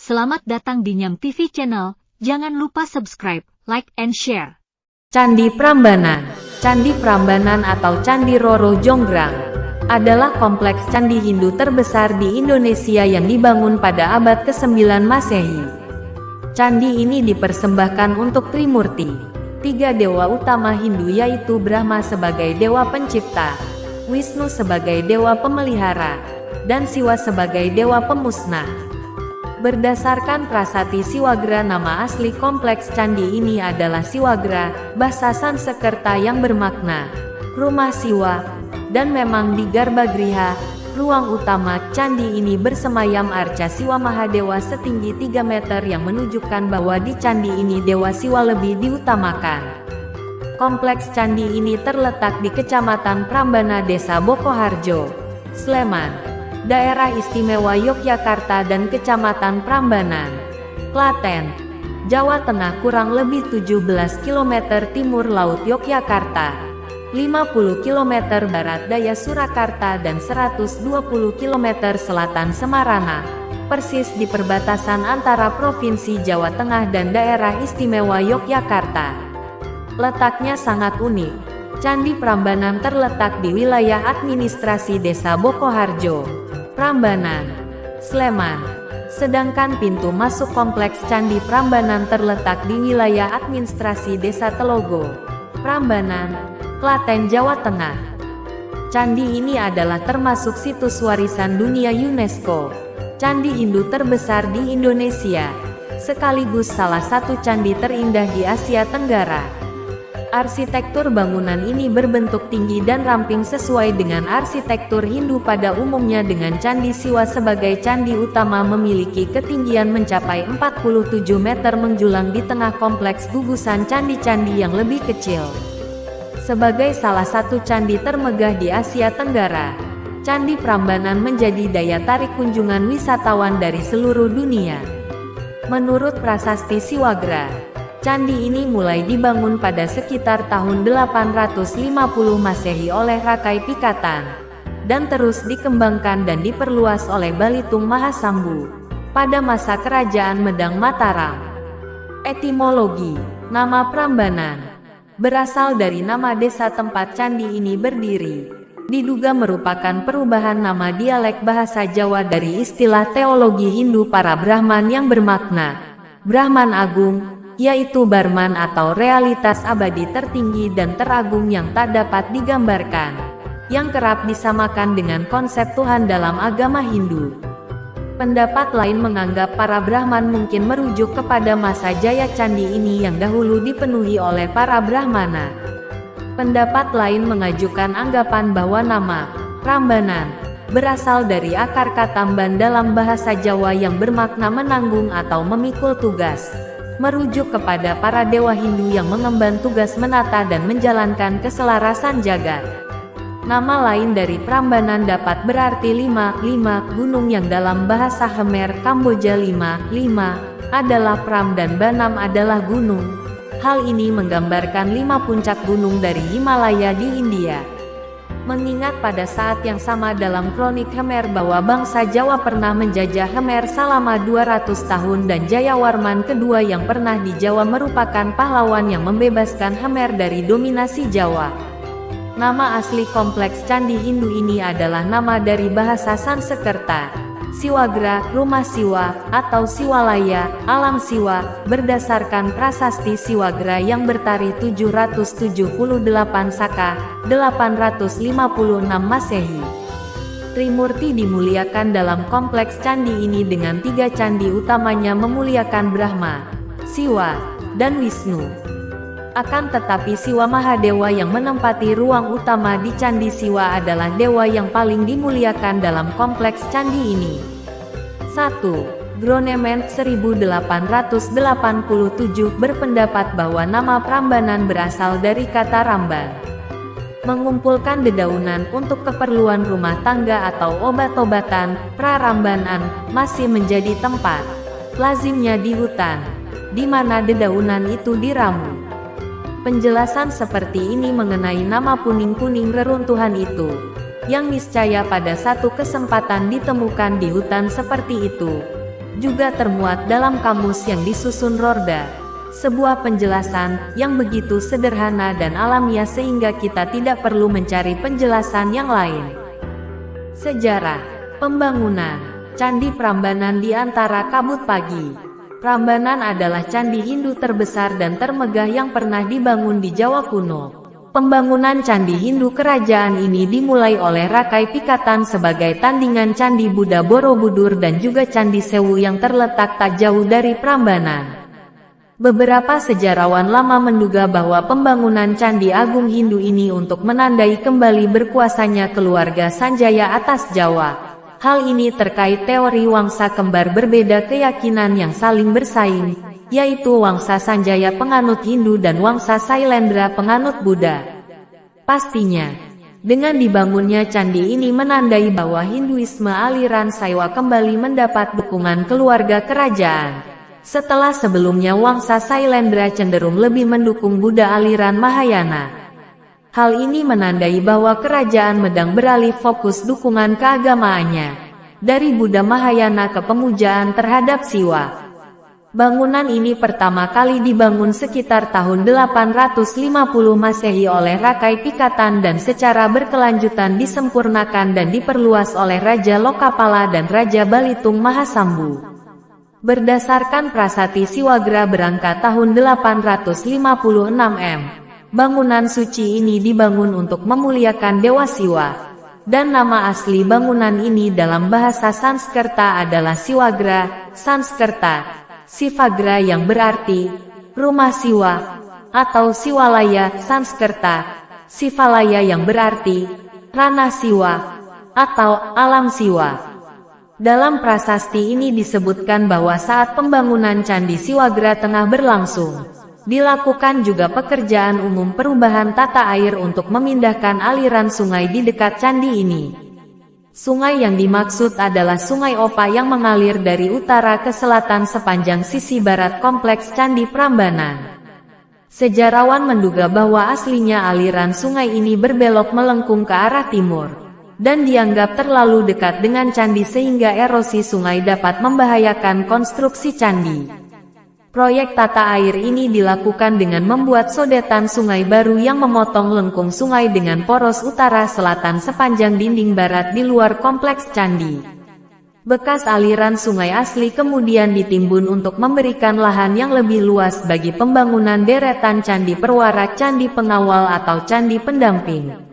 Selamat datang di Nyam TV Channel, jangan lupa subscribe, like, and share. Candi Prambanan. Candi Prambanan atau Candi Roro Jonggrang adalah kompleks candi Hindu terbesar di Indonesia yang dibangun pada abad ke-9 Masehi. Candi ini dipersembahkan untuk Trimurti, tiga dewa utama Hindu, yaitu Brahma sebagai dewa pencipta, Wisnu sebagai dewa pemelihara, dan Siwa sebagai dewa pemusnah. Berdasarkan prasasti Siwagra, nama asli kompleks candi ini adalah Siwagra, bahasa Sanskerta yang bermakna rumah Siwa, dan memang di Garbagriha, ruang utama candi ini bersemayam arca Siwa Mahadewa setinggi 3 meter yang menunjukkan bahwa di candi ini Dewa Siwa lebih diutamakan. Kompleks candi ini terletak di Kecamatan Prambana, Desa Bokoharjo, Sleman, Daerah Istimewa Yogyakarta, dan Kecamatan Prambanan, Klaten, Jawa Tengah, kurang lebih 17 km timur laut Yogyakarta, 50 km barat daya Surakarta, dan 120 km selatan Semarana, persis di perbatasan antara Provinsi Jawa Tengah dan Daerah Istimewa Yogyakarta. Letaknya sangat unik. Candi Prambanan terletak di wilayah administrasi Desa Bokoharjo, Prambanan, Sleman. Sedangkan pintu masuk kompleks Candi Prambanan terletak di wilayah administrasi Desa Telogo, Prambanan, Klaten, Jawa Tengah. Candi ini adalah termasuk situs warisan dunia UNESCO, candi Hindu terbesar di Indonesia, sekaligus salah satu candi terindah di Asia Tenggara. Arsitektur bangunan ini berbentuk tinggi dan ramping sesuai dengan arsitektur Hindu pada umumnya, dengan Candi Siwa sebagai candi utama memiliki ketinggian mencapai 47 meter menjulang di tengah kompleks gugusan candi-candi yang lebih kecil. Sebagai salah satu candi termegah di Asia Tenggara, Candi Prambanan menjadi daya tarik kunjungan wisatawan dari seluruh dunia. Menurut prasasti Siwagra, candi ini mulai dibangun pada sekitar tahun 850 Masehi oleh Rakai Pikatan, dan terus dikembangkan dan diperluas oleh Balitung Mahasambu pada masa Kerajaan Medang Mataram. Etimologi nama Prambanan berasal dari nama desa tempat candi ini berdiri. Diduga merupakan perubahan nama dialek bahasa Jawa dari istilah teologi Hindu para Brahman yang bermakna Brahman Agung, yaitu Barman atau realitas abadi tertinggi dan teragung yang tak dapat digambarkan, yang kerap disamakan dengan konsep Tuhan dalam agama Hindu. Pendapat lain menganggap para Brahman mungkin merujuk kepada masa jaya candi ini yang dahulu dipenuhi oleh para Brahmana. Pendapat lain mengajukan anggapan bahwa nama Prambanan berasal dari akar kata mban dalam bahasa Jawa yang bermakna menanggung atau memikul tugas, merujuk kepada para dewa Hindu yang mengemban tugas menata dan menjalankan keselarasan jagat. Nama lain dari Prambanan dapat berarti 5 gunung, yang dalam bahasa Khmer Kamboja 5 adalah Pram dan Banam adalah gunung. Hal ini menggambarkan 5 puncak gunung dari Himalaya di India. Mengingat pada saat yang sama dalam kronik Khmer bahwa bangsa Jawa pernah menjajah Khmer selama 200 tahun dan Jayawarman kedua yang pernah di Jawa merupakan pahlawan yang membebaskan Khmer dari dominasi Jawa. Nama asli kompleks candi Hindu ini adalah nama dari bahasa Sanskerta, Siwagra, rumah Siwa, atau Siwalaya, alam Siwa, berdasarkan prasasti Siwagra yang bertarikh 778 Saka, 856 Masehi. Trimurti dimuliakan dalam kompleks candi ini dengan 3 candi utamanya memuliakan Brahma, Siwa, dan Wisnu. Akan tetapi Siwa Mahadewa yang menempati ruang utama di Candi Siwa adalah dewa yang paling dimuliakan dalam kompleks candi ini. 1. Gronemen 1887 berpendapat bahwa nama Prambanan berasal dari kata ramban, mengumpulkan dedaunan untuk keperluan rumah tangga atau obat-obatan. Prarambanan masih menjadi tempat lazimnya di hutan, di mana dedaunan itu diramu. Penjelasan seperti ini mengenai nama puning-puning reruntuhan itu, yang niscaya pada satu kesempatan ditemukan di hutan seperti itu, juga termuat dalam kamus yang disusun Rorda. Sebuah penjelasan yang begitu sederhana dan alamiah sehingga kita tidak perlu mencari penjelasan yang lain. Sejarah pembangunan Candi Prambanan di antara kabut pagi. Prambanan adalah candi Hindu terbesar dan termegah yang pernah dibangun di Jawa kuno. Pembangunan candi Hindu kerajaan ini dimulai oleh Rakai Pikatan sebagai tandingan candi Buddha Borobudur dan juga candi Sewu yang terletak tak jauh dari Prambanan. Beberapa sejarawan lama menduga bahwa pembangunan Candi Agung Hindu ini untuk menandai kembali berkuasanya keluarga Sanjaya atas Jawa. Hal ini terkait teori wangsa kembar berbeda keyakinan yang saling bersaing, yaitu wangsa Sanjaya penganut Hindu dan wangsa Sailendra penganut Buddha. Pastinya, dengan dibangunnya candi ini menandai bahwa Hinduisme aliran Saiwa kembali mendapat dukungan keluarga kerajaan. Setelah sebelumnya wangsa Sailendra cenderung lebih mendukung Buddha aliran Mahayana. Hal ini menandai bahwa kerajaan Medang beralih fokus dukungan keagamaannya dari Buddha Mahayana ke pemujaan terhadap Siwa. Bangunan ini pertama kali dibangun sekitar tahun 850 Masehi oleh Rakai Pikatan dan secara berkelanjutan disempurnakan dan diperluas oleh Raja Lokapala dan Raja Balitung Mahasambu. Berdasarkan Prasati Siwagra berangkat tahun 856 M, bangunan suci ini dibangun untuk memuliakan Dewa Siwa, dan nama asli bangunan ini dalam bahasa Sanskerta adalah Siwagra, Sanskerta, Sivagra yang berarti rumah Siwa, atau Siwalaya, Sanskerta, Sivalaya yang berarti ranah Siwa, atau alam Siwa. Dalam prasasti ini disebutkan bahwa saat pembangunan Candi Siwagra tengah berlangsung, dilakukan juga pekerjaan umum perubahan tata air untuk memindahkan aliran sungai di dekat candi ini. Sungai yang dimaksud adalah Sungai Opa yang mengalir dari utara ke selatan sepanjang sisi barat kompleks Candi Prambanan. Sejarawan menduga bahwa aslinya aliran sungai ini berbelok melengkung ke arah timur dan dianggap terlalu dekat dengan candi sehingga erosi sungai dapat membahayakan konstruksi candi. Proyek tata air ini dilakukan dengan membuat sodetan sungai baru yang memotong lengkung sungai dengan poros utara-selatan sepanjang dinding barat di luar kompleks candi. Bekas aliran sungai asli kemudian ditimbun untuk memberikan lahan yang lebih luas bagi pembangunan deretan candi perwara, candi pengawal atau candi pendamping.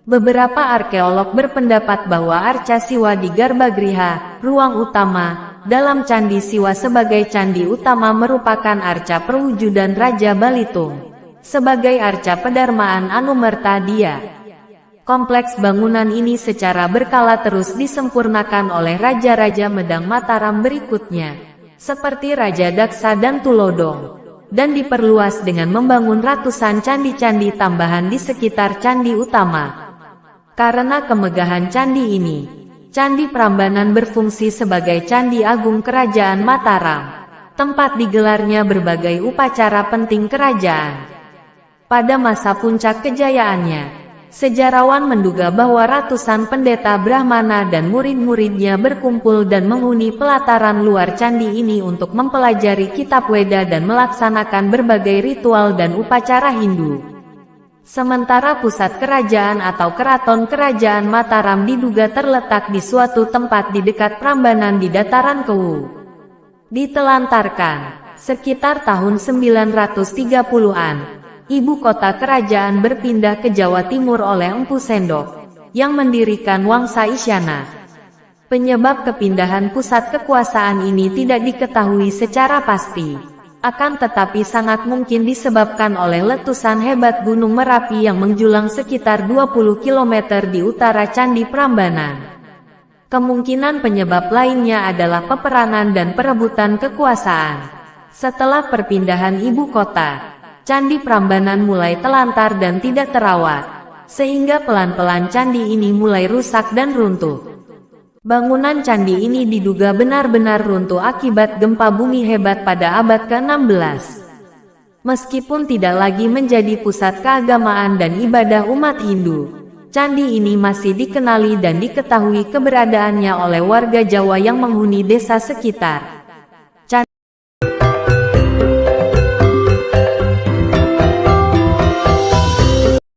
Beberapa arkeolog berpendapat bahwa arca Siwa di Garbagriha, ruang utama, dalam Candi Siwa sebagai candi utama merupakan arca perwujudan Raja Balitung, sebagai arca pedarmaan Anumerta Dia. Kompleks bangunan ini secara berkala terus disempurnakan oleh Raja-Raja Medang Mataram berikutnya, seperti Raja Daksa dan Tulodong, dan diperluas dengan membangun ratusan candi-candi tambahan di sekitar candi utama. Karena kemegahan candi ini, Candi Prambanan berfungsi sebagai candi agung kerajaan Mataram, tempat digelarnya berbagai upacara penting kerajaan. Pada masa puncak kejayaannya, sejarawan menduga bahwa ratusan pendeta Brahmana dan murid-muridnya berkumpul dan menghuni pelataran luar candi ini untuk mempelajari kitab Weda dan melaksanakan berbagai ritual dan upacara Hindu. Sementara pusat kerajaan atau keraton kerajaan Mataram diduga terletak di suatu tempat di dekat Prambanan di dataran Kewu. Ditelantarkan sekitar tahun 930-an, ibu kota kerajaan berpindah ke Jawa Timur oleh Empu Sendok, yang mendirikan Wangsa Isyana. Penyebab kepindahan pusat kekuasaan ini tidak diketahui secara pasti. Akan tetapi sangat mungkin disebabkan oleh letusan hebat Gunung Merapi yang menjulang sekitar 20 km di utara Candi Prambanan. Kemungkinan penyebab lainnya adalah peperangan dan perebutan kekuasaan. Setelah perpindahan ibu kota, Candi Prambanan mulai telantar dan tidak terawat, sehingga pelan-pelan candi ini mulai rusak dan runtuh. Bangunan candi ini diduga benar-benar runtuh akibat gempa bumi hebat pada abad ke-16. Meskipun tidak lagi menjadi pusat keagamaan dan ibadah umat Hindu, candi ini masih dikenali dan diketahui keberadaannya oleh warga Jawa yang menghuni desa sekitar.